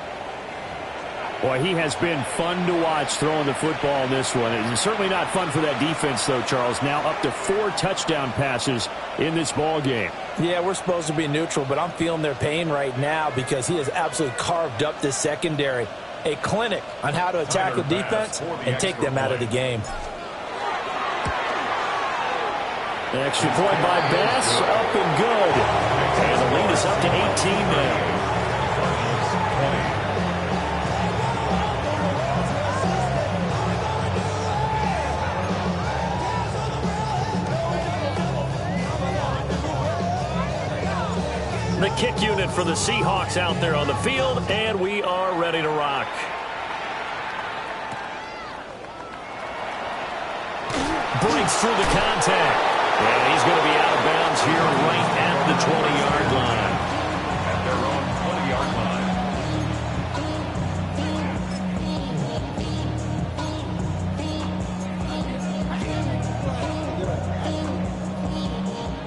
Boy, he has been fun to watch throwing the football in this one. It's certainly not fun for that defense, though, Charles. Now up to 4 touchdown passes in this ball game. Yeah, we're supposed to be neutral, but I'm feeling their pain right now because he has absolutely carved up this secondary. A clinic on how to attack the defense and take them out of the game. An extra point by Bass, up and good. And the lead is up to 18 now. The kick unit for the Seahawks out there on the field, and we are ready to rock. Breaks through the contact. And he's going to be out of bounds here right at the 20-yard line. At their own 20-yard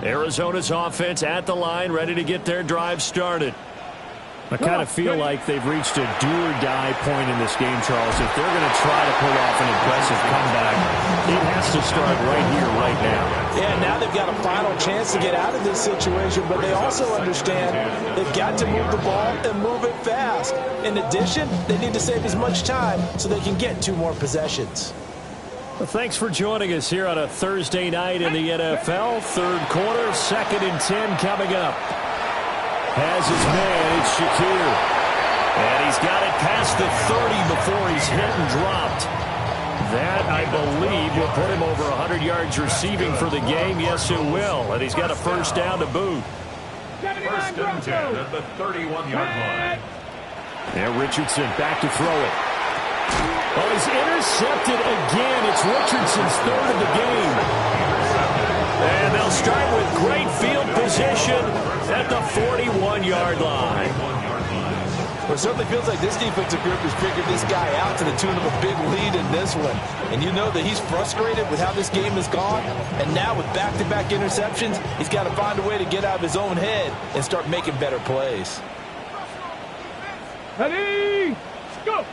line. Arizona's offense at the line, ready to get their drive started. I kind of feel like they've reached a do-or-die point in this game, Charles. If they're going to try to pull off an impressive comeback, it has to start right here, right now. Yeah, now they've got a final chance to get out of this situation, but they also understand they've got to move the ball and move it fast. In addition, they need to save as much time so they can get 2 more possessions. Well, thanks for joining us here on a Thursday night in the NFL. Third quarter, 2nd and 10 coming up. Has his man, it's Shakir. And he's got it past the 30 before he's hit and dropped. That, I believe, will put him over 100 yards receiving for the game. Yes, it will. And he's got a first down to boot. First and 10 at the 31-yard line. Now Richardson back to throw it. Oh, he's intercepted again. It's Richardson's 3rd of the game. And they'll start with great field position at the 41-yard line. Well, it certainly feels like this defensive group has figured this guy out to the tune of a big lead in this one. And you know that he's frustrated with how this game has gone. And now with back-to-back interceptions, he's got to find a way to get out of his own head and start making better plays. Ready, go!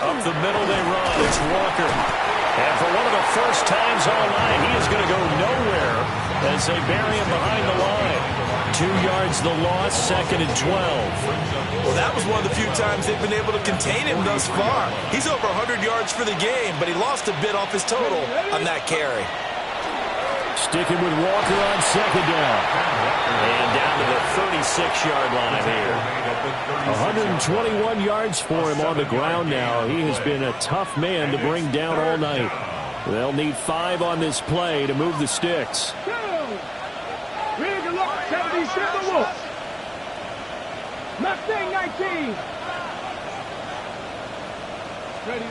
Up the middle they run. It's Walker. And for one of the first times all night, he is going to go nowhere as they bury him behind the line. 2 yards the loss, 2nd and 12. Well, that was one of the few times they've been able to contain him thus far. He's over 100 yards for the game, but he lost a bit off his total on that carry. Sticking with Walker on 2nd down. And down to the 36-yard line here. 121 yards for him on the ground now. He has been a tough man to bring down all night. They'll need 5 on this play to move the sticks. Lurk S7 W6. Mustang 19. Ready?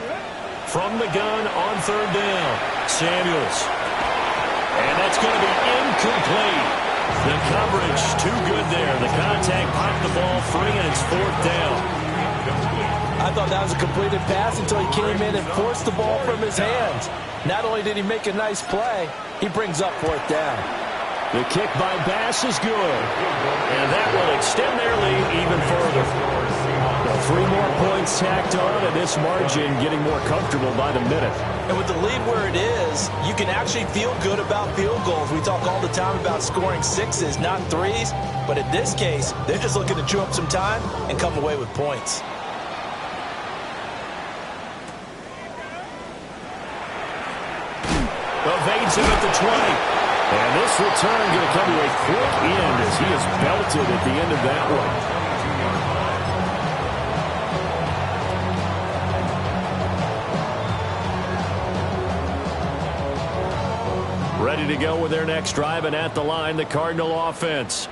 From the gun on 3rd down. Samuels. And that's going to be incomplete. The coverage too good there. The contact popped the ball free, and it's 4th down. I thought that was a completed pass until he came in and forced the ball from his hands. Not only did he make a nice play, he brings up 4th down. The kick by Bass is good. And that will extend their lead even further. Now 3 more points tacked on, and this margin getting more comfortable by the minute. And with the lead where it is, you can actually feel good about field goals. We talk all the time about scoring 6s, not 3s. But in this case, they're just looking to chew up some time and come away with points. Evades him at the 20. And this return going to come to a quick end as he is belted at the end of that one. Ready to go with their next drive, and at the line, the Cardinal offense.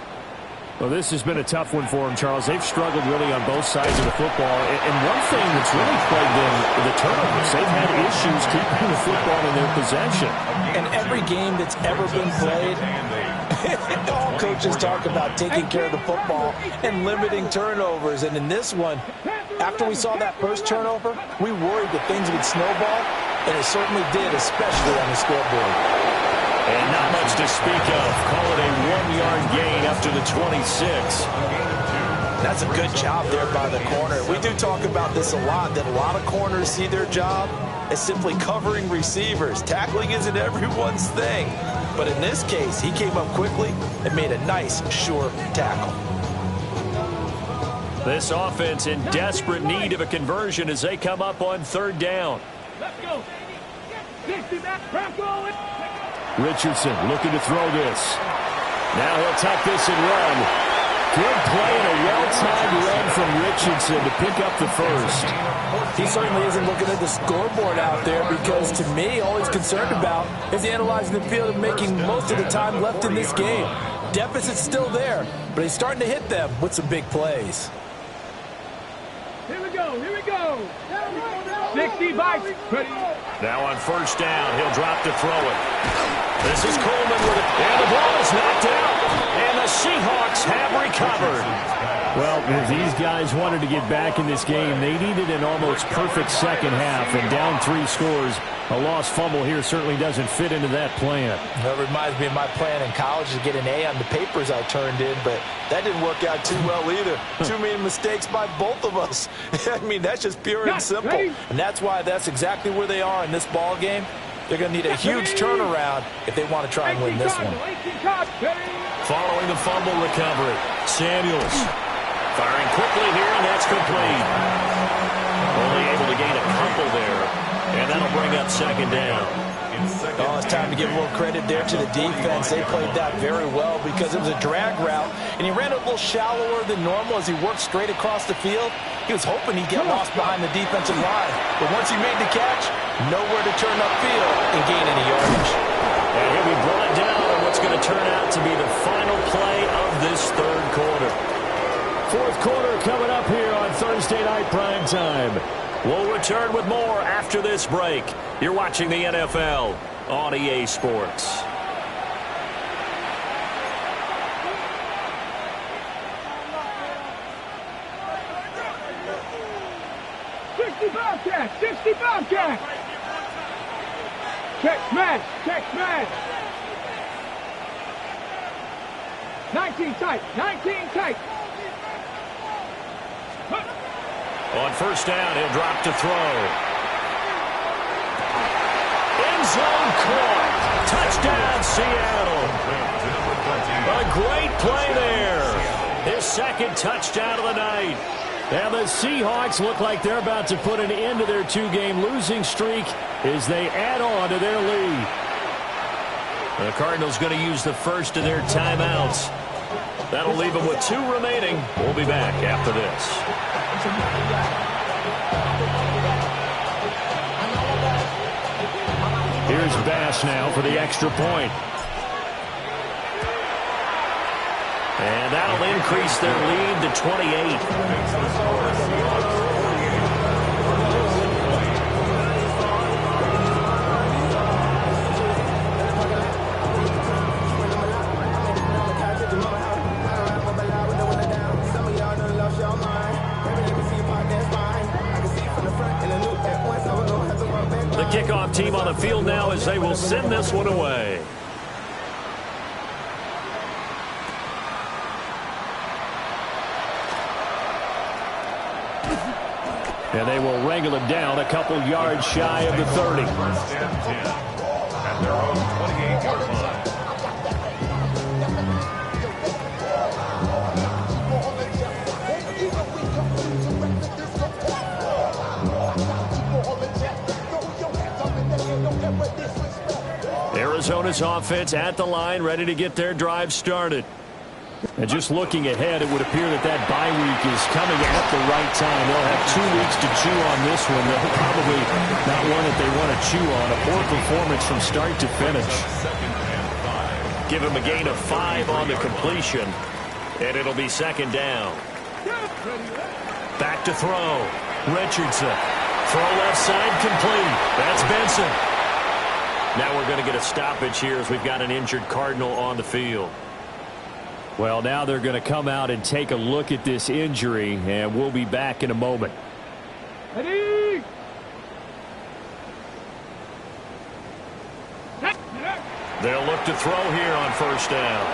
Well, this has been a tough one for them, Charles. They've struggled really on both sides of the football. And one thing that's really plagued them, the turnovers. They've had issues keeping the football in their possession. And every game that's ever been played, all coaches talk about taking care of the football and limiting turnovers. And in this one, after we saw that first turnover, we worried that things would snowball, and it certainly did, especially on the scoreboard. And not much to speak of. Call it a 1-yard gain up to the 26. That's a good job there by the corner. We do talk about this a lot, that a lot of corners see their job as simply covering receivers. Tackling isn't everyone's thing. But in this case, he came up quickly and made a nice, sure tackle. This offense in desperate need of a conversion as they come up on 3rd down. Let's go. 60 back, Bronco. Richardson looking to throw this. Now he'll tuck this and run. Good play and a well-timed run from Richardson to pick up the first. He certainly isn't looking at the scoreboard out there because, to me, all he's concerned about is analyzing the field and making most of the time left in this game. Deficit's still there, but he's starting to hit them with some big plays. Here we go, here we go. 60 bites. Ready. Now on 1st down, he'll drop to throw it. This is Coleman with it. And the ball is knocked out. And the Seahawks have recovered. Well, if these guys wanted to get back in this game, they needed an almost perfect second half. And down 3 scores, a lost fumble here certainly doesn't fit into that plan. That reminds me of my plan in college to get an A on the papers I turned in, but that didn't work out too well either. Too many mistakes by both of us. I mean, that's just pure and simple. And that's why that's exactly where they are in this ball game. They're going to need a huge turnaround if they want to try and win this one. Following the fumble recovery, Samuels firing quickly here, and that's complete. Only able to gain a couple there, and that'll bring up 2nd down. Oh, it's time to give a little credit there to the defense. They played that very well because it was a drag route, and he ran a little shallower than normal as he worked straight across the field. He was hoping he'd get lost behind the defensive line, but once he made the catch, nowhere to turn upfield and gain any yardage. And he'll be brought down on what's going to turn out to be the final play of this 3rd quarter. 4th quarter coming up here on Thursday Night Prime Time. We'll return with more after this break. You're watching the NFL on EA Sports. Bobcat, 60 Bobcat. Check smash, check smash. 19 tight, 19 tight. On 1st down, he'll drop to throw. End zone caught. Touchdown, Seattle. A great play there. His 2nd touchdown of the night. And the Seahawks look like they're about to put an end to their 2-game losing streak as they add on to their lead. The Cardinals going to use the first of their timeouts. That'll leave them with 2 remaining. We'll be back after this. Here's Bass now for the extra point. And that'll increase their lead to 28. The kickoff team on the field now as they will send this one away. And they will wrangle him down a couple yards shy of the 30. At their own 28-yard line. Arizona's offense at the line, ready to get their drive started. And just looking ahead, it would appear that that bye week is coming at the right time. They'll have 2 weeks to chew on this one. They'll probably not one that they want to chew on. A poor performance from start to finish. Give him a gain of 5 on the completion, and it'll be second down. Back to throw. Richardson. Throw left side complete. That's Benson. Now we're going to get a stoppage here as we've got an injured Cardinal on the field. Well, now they're going to come out and take a look at this injury, and we'll be back in a moment. Ready? They'll look to throw here on first down.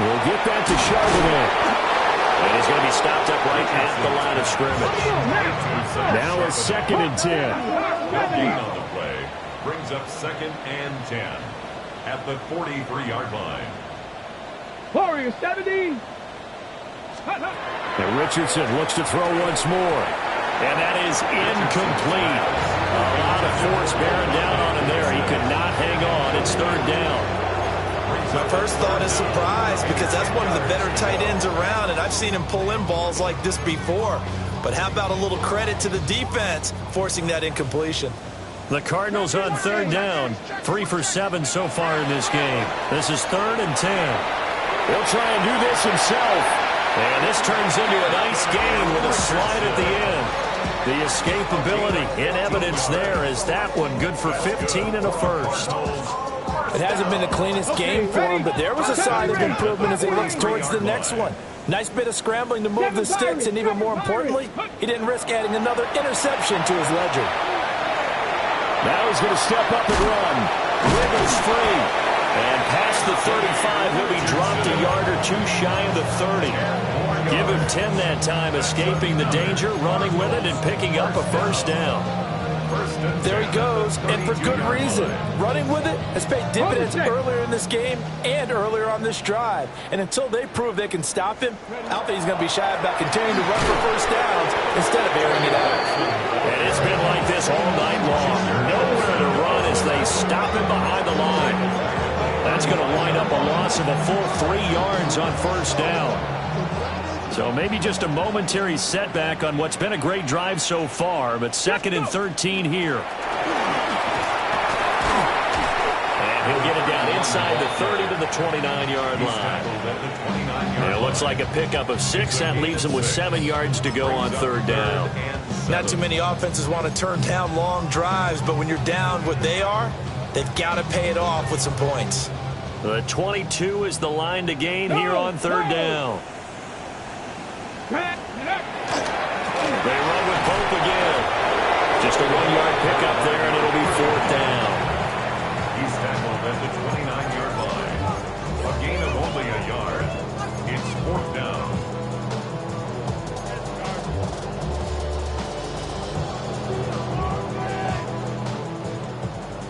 We'll get that to Charbonnet. And he's going to be stopped up right at the line of scrimmage. Now a 2nd and 10. Gain on the play brings up 2nd and 10 at the 43-yard line. Warrior 70. And Richardson looks to throw once more. And that is incomplete. A lot of force bearing down on him there. He could not hang on. It's 3rd down. My first thought is surprise, because that's one of the better tight ends around, and I've seen him pull in balls like this before. But how about a little credit to the defense forcing that incompletion? The Cardinals on 3rd down. 3 for 7 so far in this game. This is 3rd and 10. He'll try and do this himself. And this turns into a nice gain with a slide at the end. The escapability in evidence there is that one good for 15 and a first. It hasn't been the cleanest game for him, but there was a sign of improvement as he looks towards the next one. Nice bit of scrambling to move the sticks, and even more importantly, he didn't risk adding another interception to his ledger. Now he's going to step up and run. Wiggles free. And past the 35, he'll be dropped a yard or two shy of the 30. Give him 10 that time, escaping the danger, running with it, and picking up a first down. There he goes, and for good reason. Running with it has paid dividends earlier in this game and earlier on this drive. And until they prove they can stop him, I don't think he's going to be shy about continuing to run for first downs instead of airing it out. And it's been like this all night long. Nowhere to run as they stop him behind the line. That's going to wind up a loss of a full 3 yards on first down. So maybe just a momentary setback on what's been a great drive so far, but 2nd and 13 here. And he'll get it down inside the 30 to the 29-yard line. And it looks like a pickup of 6. That leaves him with 7 yards to go on 3rd down. Not too many offenses want to turn down long drives, but when you're down what they are, they've got to pay it off with some points. The 22 is the line to gain here on 3rd down. They run with Pope again. Just a 1-yard pickup there, and it'll be 4th down. He's tackled at the 29-yard line. A gain of only a yard. It's 4th down.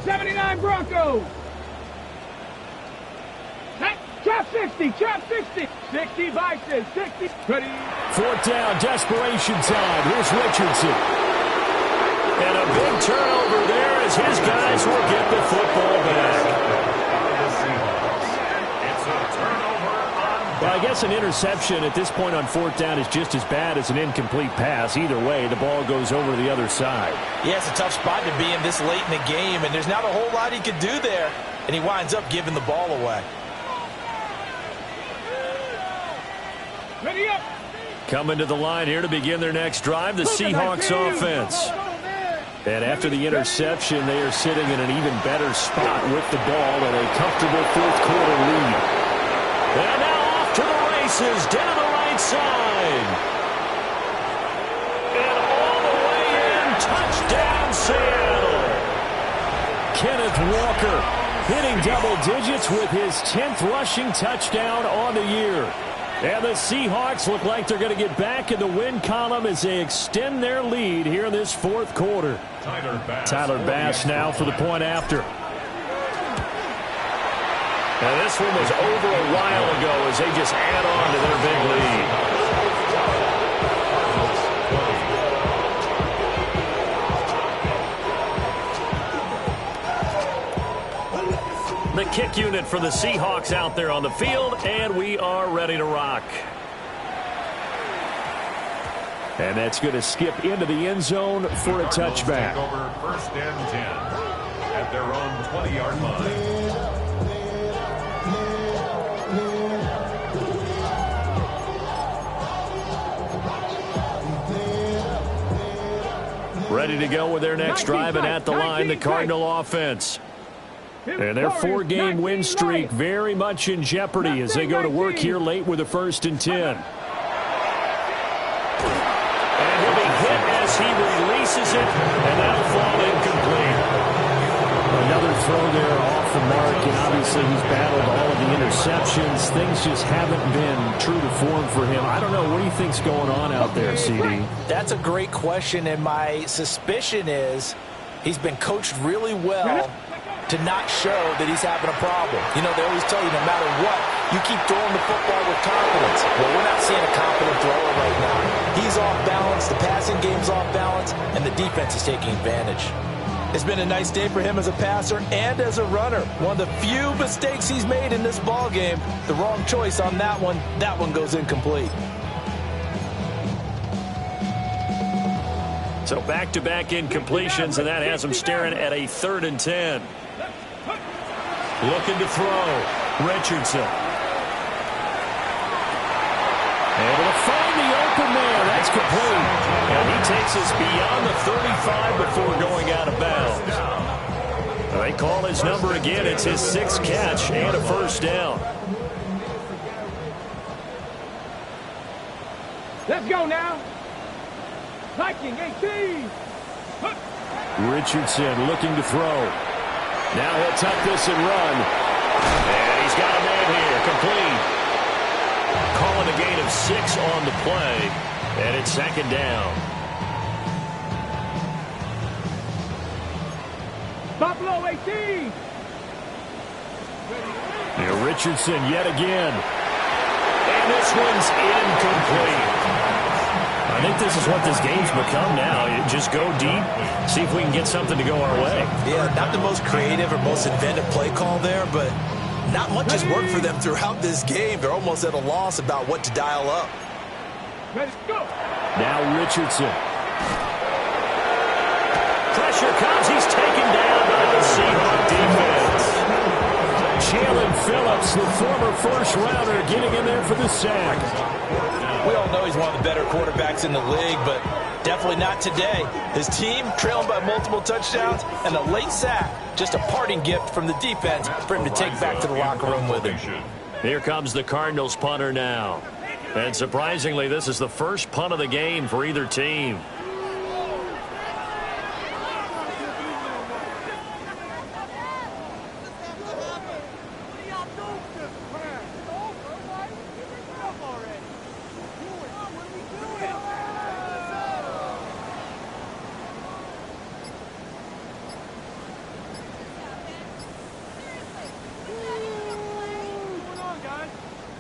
'79 Broncos. Chop 60, chop 60. 60 Vices, 60. Ready. 4th down, desperation time. Here's Richardson. And a big turnover there as his guys will get the football back. It's a turnover on. Well, I guess an interception at this point on 4th down is just as bad as an incomplete pass. Either way, the ball goes over to the other side. Yeah, it's a tough spot to be in this late in the game, and there's not a whole lot he could do there, and he winds up giving the ball away. Ready up. Coming to the line here to begin their next drive, the Seahawks offense. And after the interception, they are sitting in an even better spot with the ball and a comfortable 4th quarter lead. And now off to the races, down the right side. And all the way in, touchdown Seattle. Kenneth Walker hitting double digits with his 10th rushing touchdown on the year. And the Seahawks look like they're going to get back in the win column as they extend their lead here in this 4th quarter. Tyler Bass now for the point after. And this one was over a while ago as they just add on to their big lead. The kick unit for the Seahawks out there on the field, and we are ready to rock. And that's going to skip into the end zone for a touchback. Take over 1st and 10 at their own 20-yard line. Ready to go with their next drive, and at the line, the Cardinal offense. And their 4-game win streak very much in jeopardy as they go to work here late with a 1st and 10. And he'll be hit as he releases it, and that'll fall incomplete. Another throw there off the mark, and obviously he's battled all of the interceptions. Things just haven't been true to form for him. I don't know. What do you think's going on out there, CD? That's a great question, and my suspicion is he's been coached really well to not show that he's having a problem. You know, they always tell you no matter what, you keep throwing the football with confidence. Well, we're not seeing a confident thrower right now. He's off balance, the passing game's off balance, and the defense is taking advantage. It's been a nice day for him as a passer and as a runner. One of the few mistakes he's made in this ball game. The wrong choice on that one. That one goes incomplete. So back-to-back incompletions, and that has him staring at a 3rd and 10. Looking to throw. Richardson. Able to find the open man. That's complete. And he takes us beyond the 35 before going out of bounds. They call his number again. It's his 6th catch and a 1st down. Let's go now. Viking 18. Richardson looking to throw. Now he'll tuck this and run. And he's got a man here. Complete. Calling a gain of 6 on the play. And it's 2nd down. Buffalo 18. Now Richardson yet again. And this one's incomplete. I think this is what this game's become now. You just go deep, see if we can get something to go our way. Yeah, not the most creative or most inventive play call there, but not much has worked for them throughout this game. They're almost at a loss about what to dial up. Let's go. Now Richardson. Pressure comes. He's taken down by the Seahawks defense. Jalen Phillips, the former first-rounder, getting in there for the sack. We all know he's one of the better quarterbacks in the league, but definitely not today. His team trailing by multiple touchdowns, and a late sack, just a parting gift from the defense for him to take back to the locker room with him. Here comes the Cardinals punter now. And surprisingly, this is the first punt of the game for either team.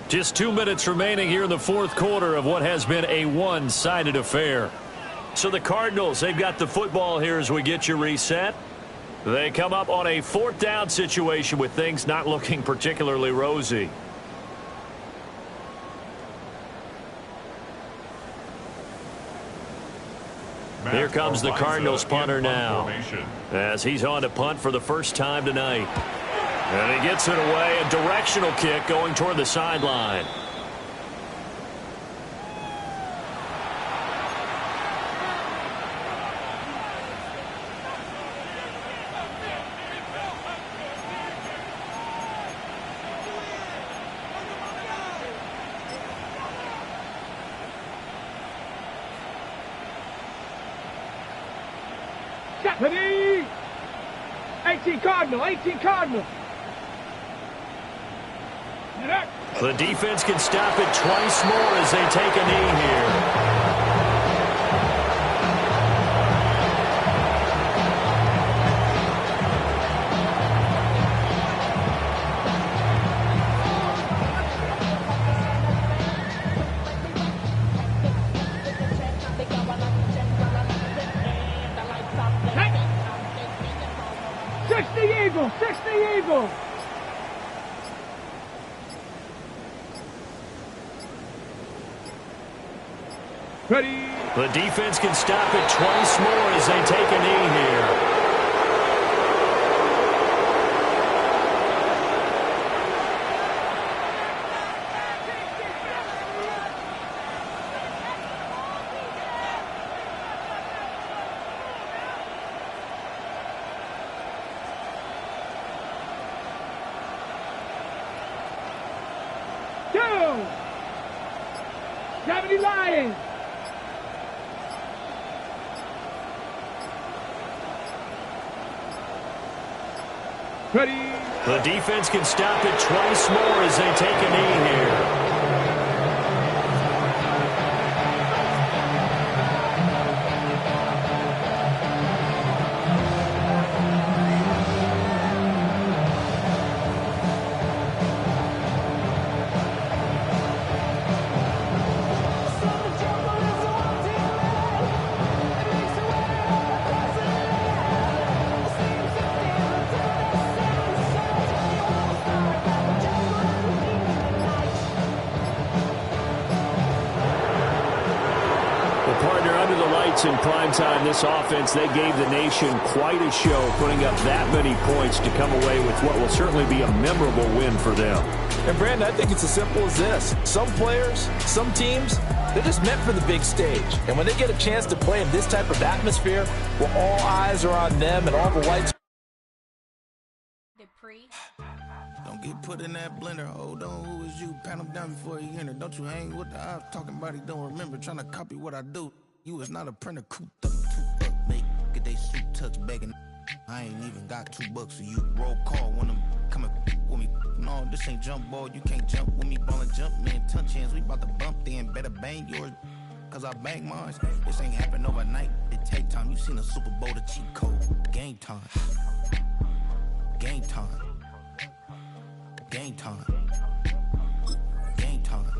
Just 2 minutes remaining here in the 4th quarter of what has been a one-sided affair. So the Cardinals, they've got the football here as we get you reset. They come up on a 4th down situation with things not looking particularly rosy. Here comes the Cardinals punter now as he's on to punt for the first time tonight. And he gets it away, a directional kick going toward the sideline. Ready? 18 Cardinal, 18 Cardinal. The defense can stop it twice more as they take a knee here. Ready? The defense can stop it twice more as they take a knee here. Eagles. 70 Lions. Ready. The defense can stop it twice more as they take a knee here. In prime time, this offense, they gave the nation quite a show, putting up that many points to come away with what will certainly be a memorable win for them. And Brandon, I think it's as simple as this. Some players, some teams, they're just meant for the big stage. And when they get a chance to play in this type of atmosphere, where all eyes are on them and all the lights. Don't get put in that blender. Hold on, who is you? Pat him down before he enter. Don't you hang with the ops talking about he don't remember. Trying to copy what I do. You is not a printer, cooped up, toot up, make get they suit touch begging. I ain't even got $2 for you. Roll call when I'm coming with me. No, this ain't jump ball. You can't jump with me. Ball and jump, man. Touch hands. We about to bump then. Better bang yours, cause I bang mine. This ain't happen overnight. It take time. You seen a Super Bowl, the cheat code. Game time. Game time. Game time. Game time.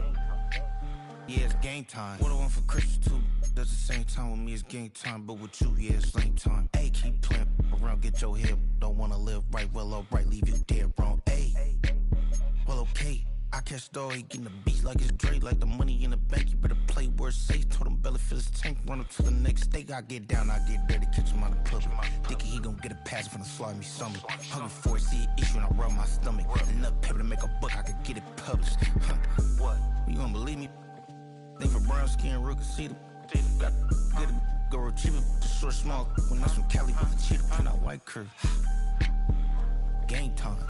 Yeah, it's game time. What I want for Christmas too. At the same time with me, it's game time. But with you, yeah, it's same time. Hey, keep playing around, get your head. Don't wanna live right, well, alright, leave you dead wrong. Hey, well, okay. I catch the dog, he getting the beats like it's Dre, like the money in the bank. You better play where it's safe. Told him belly fill his tank, run up to the next steak. I get down, I get dirty, catch him on the club. Thinking he gon' get a pass from the slide me something. Hungry for it, see an issue and I rub my stomach. Enough paper to make a book, I could get it published. What? You don't believe me? Think for brown skin, real can see the got good go retrieve it, short small when that's from Cali with the cheetah print out white curve. Game time.